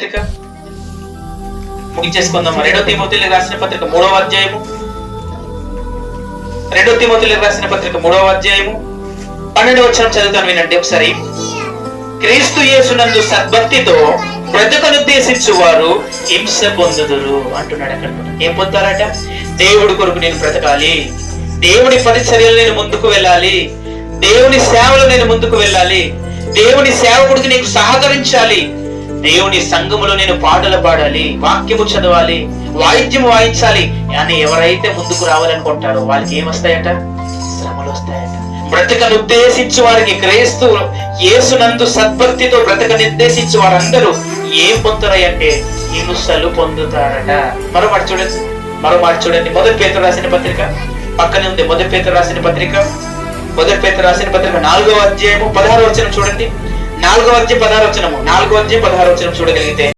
పత్రిక ముగించేసుకుందాం. 2 తిమోతిలకు రాసిన పత్రిక 3వ అధ్యాయము 2 తిమోతిలకు రాసిన పత్రిక 3వ అధ్యాయము 12వ వచనం చదువుతాను, వినండి ఒకసారి. క్రీస్తు యేసునందు సద్భక్తితో బ్రతుకనుద్దేశించు వారు హింస పొందుదురు అంటున్నాడు. అక్కడ ఏం పొందుతారట? దేవుడి కొరకు నేను బ్రతకాలి, దేవుడి పరిచర్యలు నేను ముందుకు వెళ్ళాలి, దేవుని సేవలు నేను ముందుకు వెళ్ళాలి, దేవుని సేవకుడికి నేను సహకరించాలి, దేవుని సంఘములో నేను పాటలు పాడాలి, వాక్యము చదవాలి, వాయిద్యం వాయించాలి అని ఎవరైతే ముందుకు రావాలనుకుంటారో వాళ్ళకి ఏమొస్తాయట? శ్రమలు వస్తాయట. బ్రతకను ఉద్దేశించు వారికి, క్రీస్తు యేసునందు సద్భక్తితో బ్రతక నిర్దేశించు వారందరూ ఏం పొందుతారంటే హింసలు పొందుతారట. మరో మాట చూడండి, 1 పేతురు రాసిన పత్రిక పక్కనే ఉంది. 1 పేతురు రాసిన పత్రిక 4వ అధ్యాయము 16వ వచనం చూడండి. 4వ అధ్యాయం 16వ వచనము చూడగలిగితే